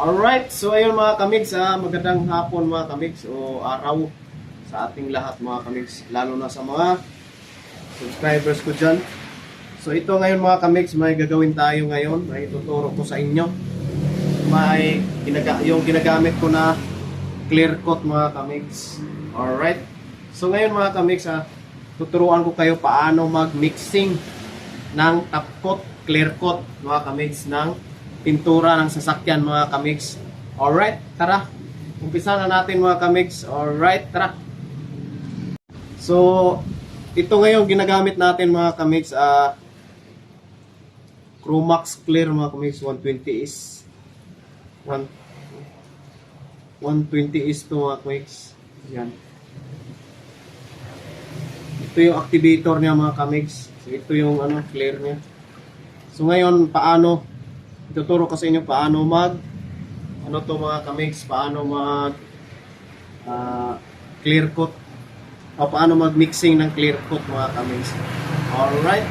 Alright, so ayun mga kamigs, magandang hapon mga kamigs o araw sa ating lahat mga kamigs, lalo na sa mga subscribers ko dyan. So ito ngayon mga kamigs, may gagawin tayo ngayon, may tuturo ko sa inyo. Yung ginagamit ko na clear coat mga kamigs. Alright, so ngayon mga kamigs, tuturuan ko kayo paano mag-mixing ng top coat, clear coat mga kamigs ng pintura ng sasakyan mga kamigs. Alright, tara. Umpisa na natin mga kamigs. Alright, tara. So, ito ngayon ginagamit natin mga kamigs. Chromax Clear mga kamigs. 120 is to mga kamigs. Yan. Ito yung activator niya mga kamigs. So, ito yung clear niya. So, ngayon, ituturo ko sa inyo paano mga kamigs, paano mag clear coat o paano mag mixing ng clear coat mga kamigs. Alright,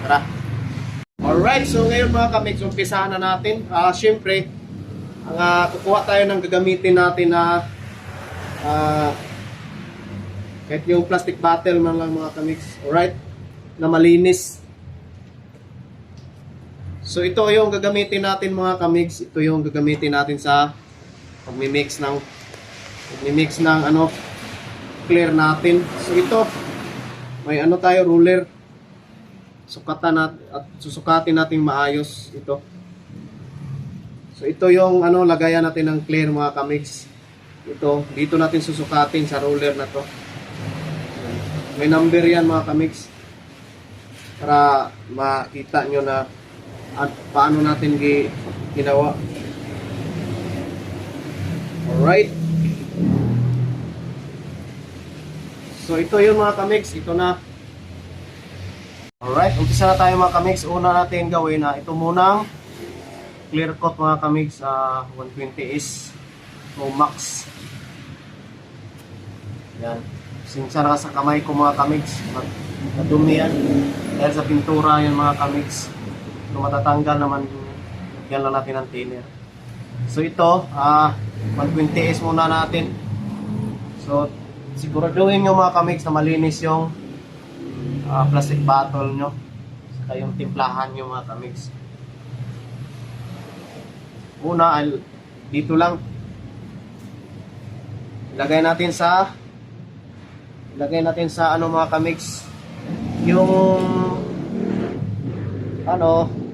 tara. Alright, so ngayon mga kamigs, umpisahan na natin. Syempre, kukuha tayo ng gagamitin natin na kahit yung plastic bottle man lang mga kamigs. Alright, na malinis. So ito yung gagamitin natin mga kamigs. Ito yung gagamitin natin sa pagmi-mix ng clear natin. So ito may tayo ruler. Sukatan natin at susukatin natin maayos ito. So ito yung lagayan natin ng clear mga kamigs. Ito dito natin susukatin sa ruler na to. May number yan mga kamigs para makita nyo na at paano natin ginawa. Alright. So ito yung mga kamigs, ito na. Alright, umpisa na tayo mga kamigs. Una natin gawin na ito munang clear coat mga kamigs. 120 is Chromax. Yan. Sinsya na sa kamay ko mga kamigs. Madumi yan. Dahil sa pintura yan mga kamigs. Kung matatanggal naman, yan lang natin ang thinner. So ito, 120 is muna natin. So siguraduhin nyo mga kamigs na malinis yung plastic bottle nyo, saka yung timplahan nyo mga kamigs. Una, dito lang ilagay natin sa mga kamigs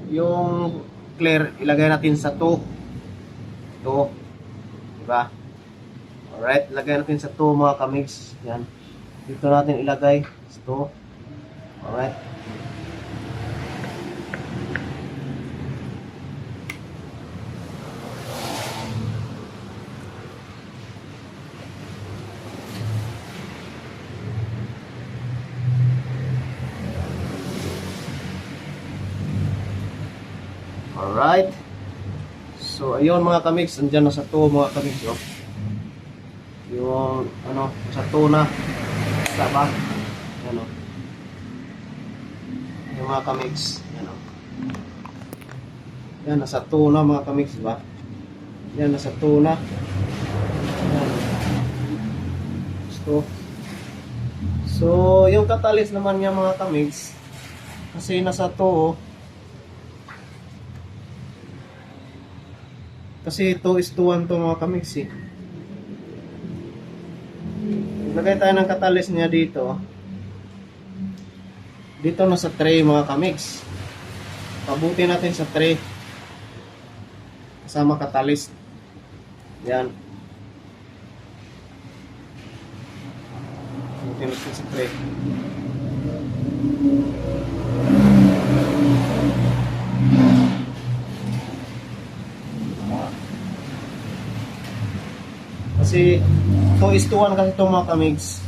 yung clear, ilagay natin sa 2. Diba? Alright, ilagay natin sa 2 mga kamigs. Yan. Dito natin ilagay sa 2. Alright. Alright. So ayun mga kamigs, andyan na sa 2 mga kamigs. Yung sa 2 na. Diba? Yan yung mga kamigs. Yan, nasa 2 na mga kamigs, diba? Yan, nasa 2 na. Yan. So yung catalyst naman niya mga kamigs, kasi nasa 2. Kasi 2:1 to mga kamigs eh. Ilagay tayo ng catalyst niya dito. Dito na sa tray mga kamigs. Pabuti natin sa tray. Kasama catalyst. Yan. Pabuti natin sa tray. Kasi 2:1 kasi ito mga kamigs.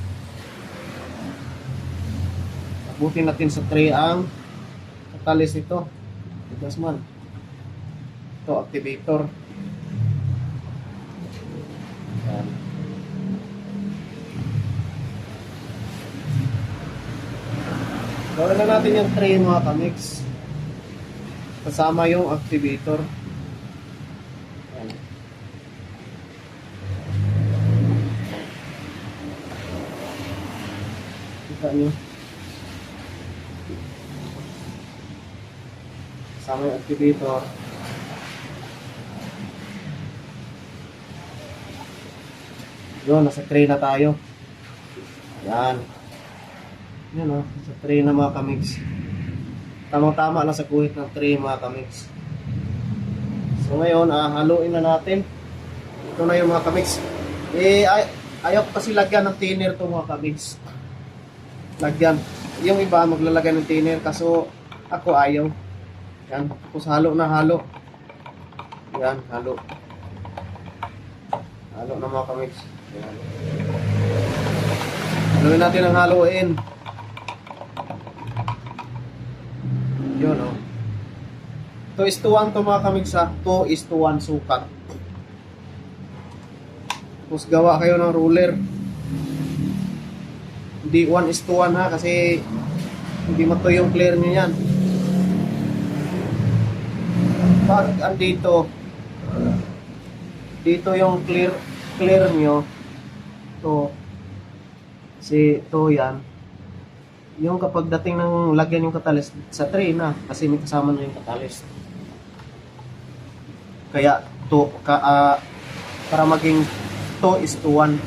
Buti natin sa tray ang catalyst ito. Tigas man. Ito, activator. Yan. Gawin na natin yung tray mga kamigs. Kasama yung activator. Yan. Kita nyo. Kasama yung activator. Yun, nasa tray na tayo. Yan. Yan o, nasa tray na mga kamigs. Tamang-tama lang sa guhit ng tray mga kamigs. So ngayon, haluin na natin. Ito na yung mga kamigs. Ayaw ko kasi lagyan ng thinner to mga kamigs. Lagyan. Yung iba maglalagay ng thinner, kaso ako ayaw. Yan, tapos halo na halo. Yan, halo. Halo na mga kamigs. Yan. Haluin natin ang haluin. Yun o. 2:1 to mga kamigs ha. 2:1 sukat. Tapos gawa kayo ng ruler. Hindi 1:1 ha, kasi hindi matuyo yung clear nyo yan. Pag andito, dito yung clear nyo, to kasi to yan, yung kapag dating ng lagyan yung catalyst sa tray na, kasi may kasama na yung catalyst. Kaya to para maging 2:1,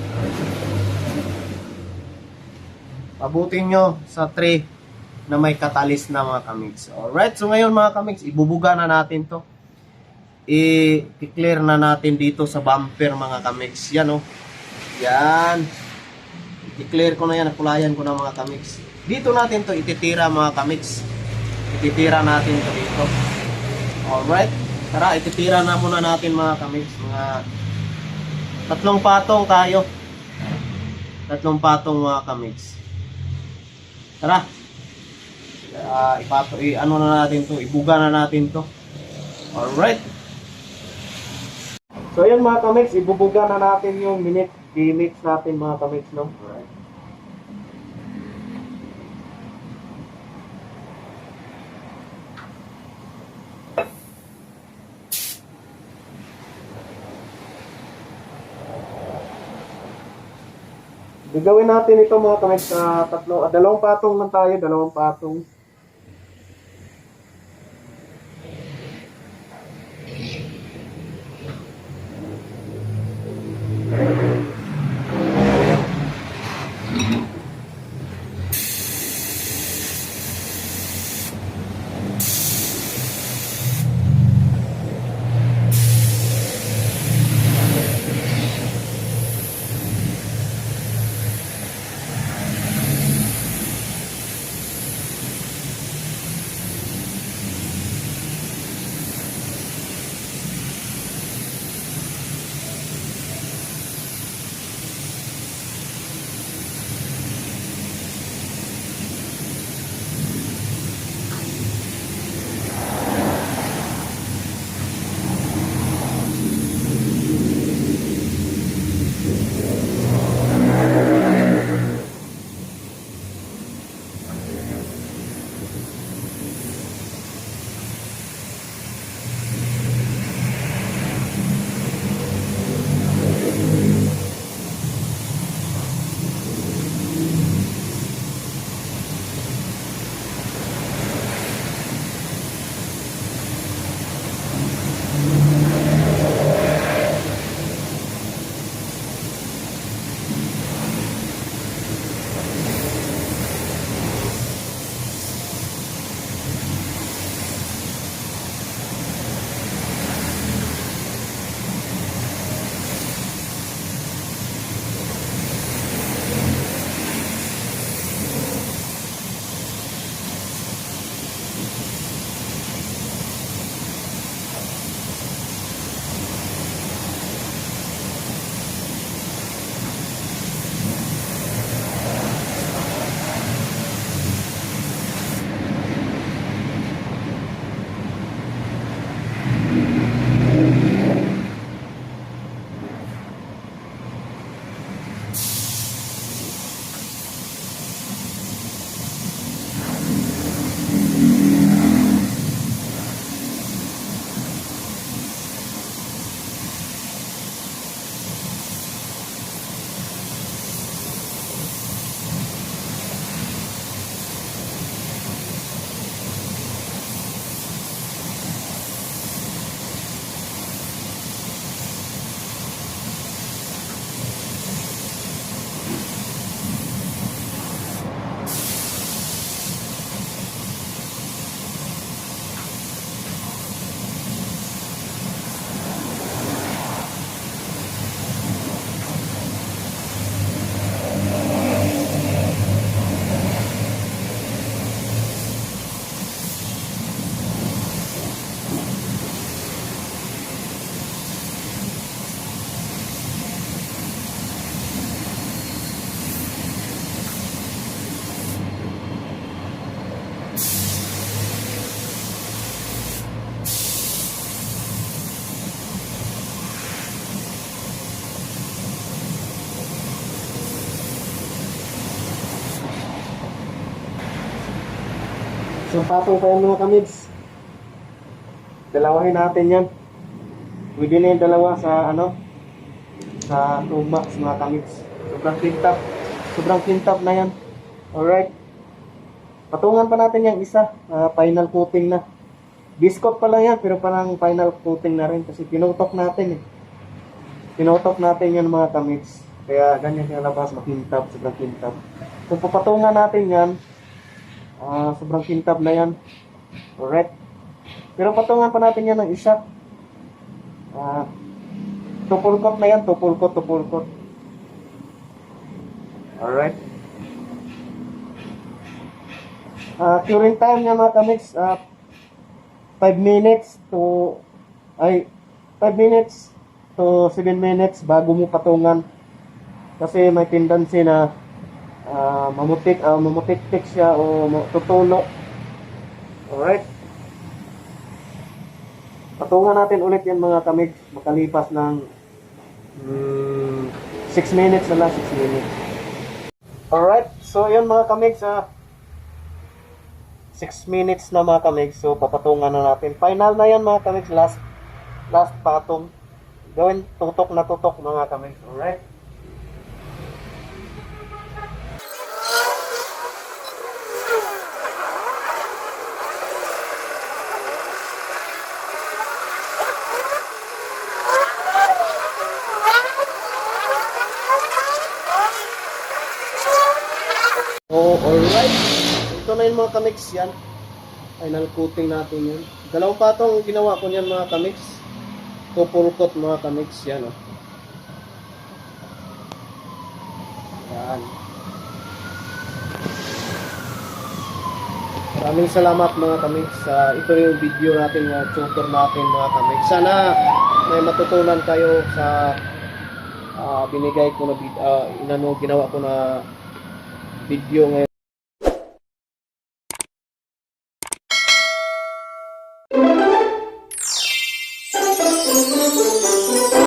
pabutin nyo sa tray na may catalyst na mga kamigs. Alright, so ngayon mga kamigs, ibubuga na natin to. I-clear na natin dito sa bumper mga kamigs. Yan o. Yan. I-clear ko na yan, nakulayan ko na mga kamigs. Dito natin to ititira mga kamigs. Ititira natin to dito. Alright. Tara, ititira na muna natin mga kamigs. Mga 3 patong tayo. 3 patong mga kamigs. Tara. Ano na natin to, ibuga na natin to. Alright. So yan mga kamigs, ibubuga na natin yung i-mix natin mga kamigs, no? Alright. Gagawin natin ito mga kamigs sa 2 patong lang tayo, 2 patong. Isang patong pa yan mga kamigs. Dalawahin natin yan. Pwede na yung dalawa sa ano, sa 2 max mga kamigs. Sobrang kintap. Sobrang kintap na yan. Alright. Patungan pa natin yung isa. Final coating na. Biscuit pa lang yan, pero parang final coating na rin. Kasi pinutok natin eh. Pinutok natin yan mga kamigs. Kaya ganyan yung labas, makintap. Sobrang kintap. Kung papatungan natin yan, sobrang kintab na yan. Alright. Pero patungan pa natin yan ng isa. Tupul coat na yan. Tupul coat. Alright. Curing time niya mga kamigs, 5 minutes to 7 minutes bago mo patungan. Kasi may tendency na mamutik-tik siya o tutulo. Alright. Patungan natin ulit yan mga kamigs makalipas ng 6 minutes na lang, 6 minutes. Alright, so yan mga kamigs, 6 minutes na mga kamigs, so papatungan na natin. Final na yan mga kamigs, last patong. Gawin tutok na tutok mga kamigs. Alright. Alright. Ito na yung mga kamigs yan. Final coating natin yan. Dalawang patong ginawa ko niyan mga kamigs. Full coat mga kamigs yan. Yan. Maraming salamat mga kamigs. Ito yung video natin, tutor natin mga kamigs. Sana may matutunan kayo sa binigay ko na ginawa ko na video ngayon.